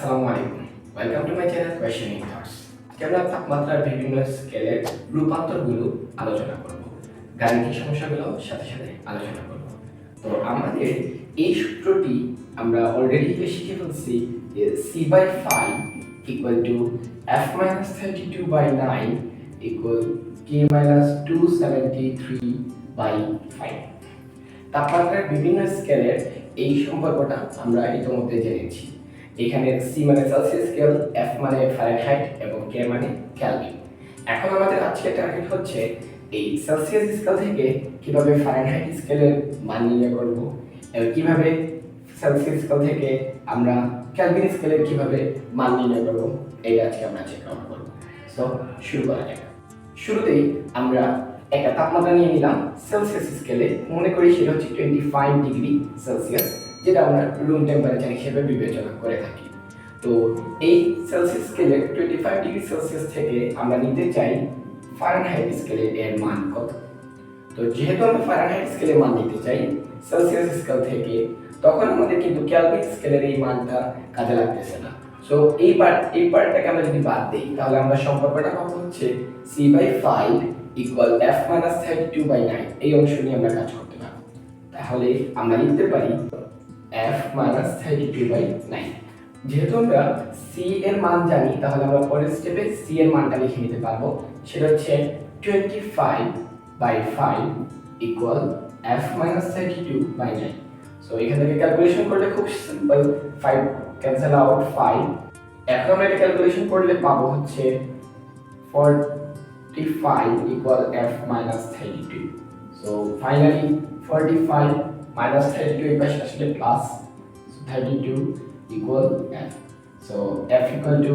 আসসালামু আলাইকুম, welcome to my channel questioning thoughts. আমরা তাপমাত্রার বিভিন্ন স্কেলের রূপান্তরগুলো আলোচনা করব, গাণিতিক সমস্যাগুলো সাথে সাথে আলোচনা করব। তো আমাদের এই সূত্রটি আমরা অলরেডি শিখে ফেলছি যে c/5 equal to f-32/9 equal k-273/5। তাপমাত্রার বিভিন্ন স্কেলের এই সম্পর্কটা আমরা ইতিমধ্যে জেনেছি। এখানে সি মানে সেলসিয়াস স্কেল, এফ মানে ফারেনহাইট এবং কে মানে কেলভিন। এখন আমাদের আজকের টার্গেট হচ্ছে এই সেলসিয়াস স্কেল থেকে কিভাবে ফারেনহাইট স্কেলের মান নির্ণয় করব এবং কিভাবে সেলসিয়াস স্কেল থেকে আমরা কেলভিন স্কেলের কিভাবে মান নির্ণয় করব, এটা আজকে আমরা চেক আউট করব। সো শুরু করা যাক। শুরুতেই আমরা একটা তাপমাত্রা নিয়ে নিলাম সেলসিয়াস স্কেলে, মনে করি সেটা হচ্ছে 25 ডিগ্রি সেলসিয়াস, যেটা আমরা রুম টেম্পারেচার হিসেবে বিবেচনা করে থাকি। তো এই সেলসিয়াস স্কেলে 25 ডিগ্রি সেলসিয়াস থেকে আমরা নিতে চাই ফারেনহাইট স্কেলে এর মান কত। তো যেহেতু আমরা ফারেনহাইট স্কেলে মান নিতে চাই সেলসিয়াস স্কেল থেকে, তখন আমাদের কিন্তু কেলভিন স্কেলের এই মানটা কাজে লাগতেছে না। সো এই পার্টটাকে আমরা যদি বাদ দিই, তাহলে আমরা সম্পর্কটা পাবো হচ্ছে c/5 ইকুয়াল f-32/9। এই অংশ নিয়ে আমরা কাজ করতে পারবো। তাহলে আমরা লিখতে পারি f-32/9। যেহেতু আমরা c এর মান জানি, তাহলে আমরা পরের স্টেপে c এর মানটা লিখে নিতে পারবো। সেটা হচ্ছে 25/5 ইকুয়াল f-32/9। সো এখান থেকে ক্যালকুলেশন করলে খুব সিম্পল, 5 ক্যান্সেল আউট 5। এখন আমরা এটা ক্যালকুলেশন করলে পাবো হচ্ছে 45 equal f-32। So finally 45 minus 32 এই পাশে আসলে plus 32 equal f। So f equal to,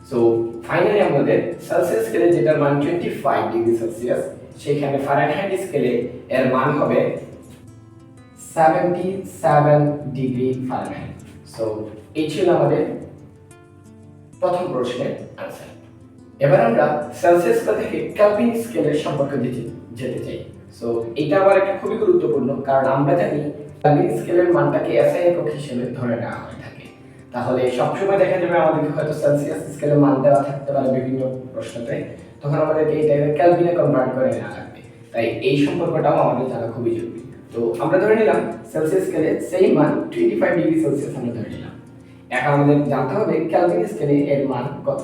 so finally আমাদের সেলসিয়াস স্কেলে যেটার মান 25 ডিগ্রি সেলসিয়াস, সেখানে ফারেনহাইট স্কেলে এর মান হবে 77 ডিগ্রি ফারেনহাইট। সো এই ছিল আমাদের প্রথম প্রশ্নের আনসার। এবার আমরা সেলসিয়াস স্কেল থেকে কেলভিন স্কেলের সম্পর্কে যেতে চাই। সো এটা আবার একটা খুবই গুরুত্বপূর্ণ, কারণ আমরা জানি কেলভিন স্কেলের মানটাকে এসআই একক হিসেবে ধরে নেওয়া হয়ে থাকে। তাহলে সবসময় দেখা যাবে আমাদেরকে হয়তো সেলসিয়াস স্কেলের মান দেওয়া থাকতে পারে বিভিন্ন প্রশ্নতে, তখন আমাদেরকে এটাকে কেলভিনে কনভার্ট করে নেওয়া লাগবে। তাই এই সম্পর্কটাও আমাদের জানা খুবই জরুরি। তো আমরা ধরে নিলাম সেলসিয়াস স্কেলে সেই মান 25 ডিগ্রি সেলসিয়াস আমরা ধরে নিলাম। এখন আমাদের জানতে হবে কেলভিন স্কেলে এর মান কত।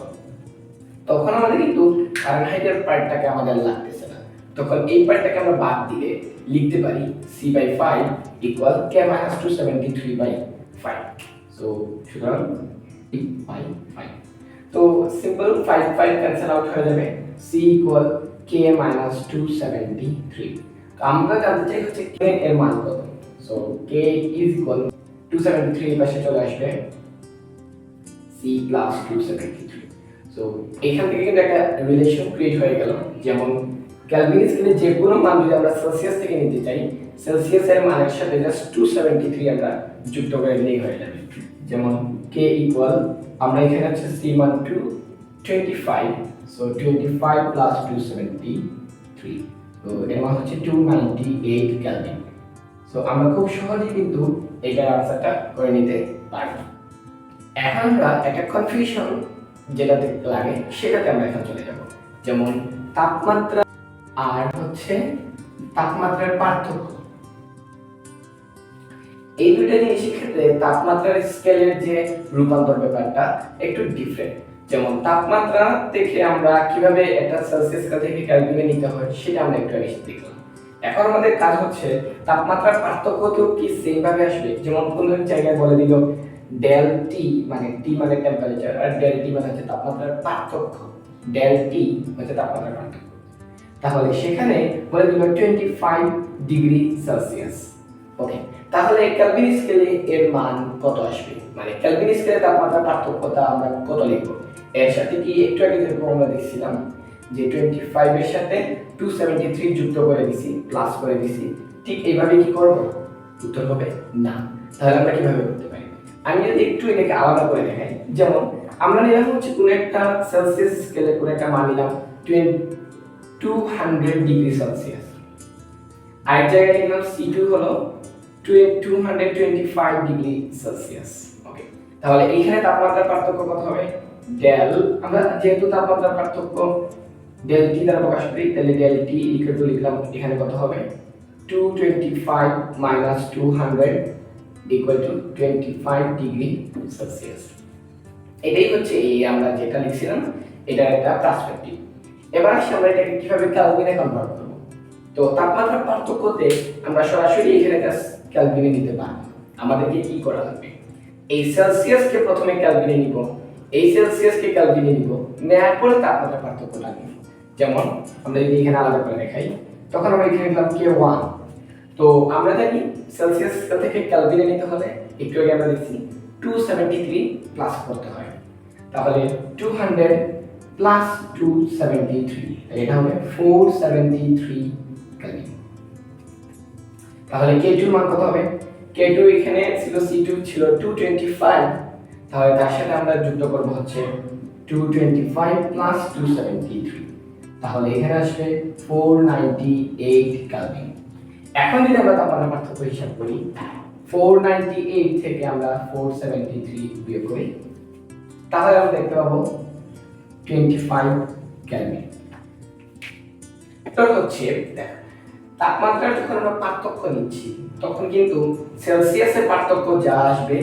তখন আমাদের কিন্তু ফারেনহাইটের পার্টটাকে আমাদের লাগতেছে না, তখন এই পার্টটাকে আমরা বাদ দিয়ে লিখতে পারি c/5 ইকুয়াল k-273/5। সো সুতরাং 5 তো সিম্পল 5 ক্যান্সেল আউট হয়ে যাবে, c ইকুয়াল k-273। তো আমরা জানতে চাই হচ্ছে k এর মান কত। সো k ইজ ইকুয়াল 273 এর পাশে চলে আসবে c প্লাস 273। সো এখান থেকে কিন্তু একটা রিলেশন ক্রিয়েট হয়ে গেল, যেমন কেলভিন স্কেলে যে কোনো মান যদি আমরা সেলসিয়াস থেকে নিতে চাই, সেলসিয়াস এর মানের সাথে জাস্ট 273 আমরা যুক্ত করে দিলেই হয়ে যাবে। যেমন k ইকুয়াল, আমরা এখানে হচ্ছে c মান 25, সো 25 প্লাস 273, তো এর মান হচ্ছে 298 কেলভিন। সো আমরা খুব সহজেই কিন্তু এটার আনসারটা করে নিতে পারবো। এখন আমরা একটা কনফিউশন যেটা দেখতে লাগে সেটাতে আমরা এখন চলে যাব, যেমন তাপমাত্রা আর হচ্ছে তাপমাত্রার পার্থক্য। এই দুইটা জিনিসের ক্ষেত্রে তাপমাত্রার স্কেলের যে রূপান্তর ব্যাপারটা একটু ডিফারেন্ট। যেমন তাপমাত্রা থেকে আমরা কিভাবে একটা সেলসিয়াস স্কেল থেকে কেলভিনে নিতে হয় সেটা আমরা একটু আগে দেখলাম। এখন আমাদের কাজ হচ্ছে তাপমাত্রার পার্থক্যকেও কি সেম ভাবে আসবে। যেমন কোন জায়গায় বলে দিল ডেল টি মানে টি মানে টেম্পারেচার, আর ডেল টি মানে হচ্ছে তাপমাত্রার পার্থক্য। ডেল টি হচ্ছে তাপমাত্রার পার্থক্য, তাহলে সেখানে বলে দিল 25 ডিগ্রি সেলসিয়াস। ওকে, তাহলে কেলভিন স্কেলে এর মান কত আসবে, মানে কেলভিন স্কেলে তাপমাত্রার পার্থক্যটা আমরা কত লিখব। এর সাথে কি একটু আগে যেরকম আমরা দেখছিলাম যে 25 এর সাথে 273 যুক্ত করে দিছি, প্লাস করে দিছি, ঠিক এইভাবে কি করব? উত্তর হবে না। তাহলে আমরা কিভাবে করতে পারি? আমি যদি একটু এটাকে আলাদা করে দেখাই, যেমন আমরা নিলাম হচ্ছে কোন একটা সেলসিয়াস স্কেলে কোন একটা মান নিলাম 200 ডিগ্রি সেলসিয়াস, আর জায়গায় নিলাম C2 হলো 225 ডিগ্রি সেলসিয়াস। ওকে, তাহলে এইখানে তাপমাত্রার পার্থক্য কত হবে? ডেল, আমরা যেহেতু তাপমাত্রার পার্থক্য ডেল টি দ্বারা প্রকাশ করি, তাহলে ডেল টি ইকুয়াল টু লিখলাম এখানে কত হবে 225 minus 200 equal to 25 degree Celsius. এটাই হচ্ছে এই আমরা যেটা লিখছিলাম এটার একটা পার্সপেক্টিভ। এবার আসি আমরা এটাকে কিভাবে কেলভিনে কনভার্ট করব। তো তাপমাত্রার পার্থক্যতে আমরা সরাসরি এখানে কেলভিনে নিতে পারবো। আমাদেরকে কি করা লাগবে? এই সেলসিয়াসকে প্রথমে কেলভিনে নিব, এই সেলসিয়াসকে কেলভিনে নিব, নেওয়ার পরে তাপমাত্রার পার্থক্যটা নিব। যেমন আমরা যদি এখানে আলাদা করে দেখাই, তখন আমরা এখানে নিলাম K1। তো আমরা জানি সেলসিয়াস থেকে কেলভিনে নিতে হলে একটু আগে আমরা দেখছি 273 প্লাস করতে হয়। তাহলে 200 প্লাস 273, এটা হবে 473 কেলভিন। তাহলে K2 এর মান কত হবে? K2 এখানে ছিল C2 ছিল 225, তাহলে তার সাথে আমরা যুক্ত করব হচ্ছে 225 প্লাস 273, তাহলে এখানে আসবে 498 কেলভিন। এখন যদি আমরা তাপমাত্রার পার্থক্য হিসাব করি, 498 থেকে আমরা 473 বিয়োগ করি, তাহলে আমরা দেখতে পাবো 25 কেলভিন। এটা হচ্ছে তাপমাত্রার যখন আমরা পার্থক্য নিচ্ছি তখন কিন্তু সেলসিয়াসের পার্থক্য যা আসবে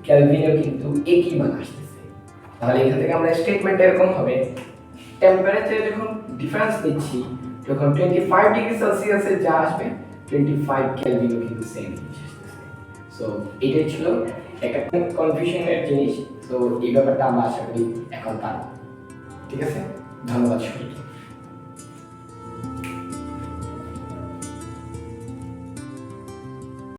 কেলভিনেও কিন্তু একই মান আসতেছে। তাহলে এখান থেকে আমরা স্টেটমেন্ট এরকম হবে, টেম্পারেচার যখন ডিফারেন্স নিচ্ছি যখন 25 ডিগ্রি সেলসিয়াসে যা আসবে 25 কেলভিনও কিন্তু সেম জিনিস আসতেছে। সো এটাই ছিল একটা কনফিউশনের জিনিস। তো এই ব্যাপারটা আমরা আশা করি এখন পারবো। ঠিক আছে, ধন্যবাদ সবাইকে।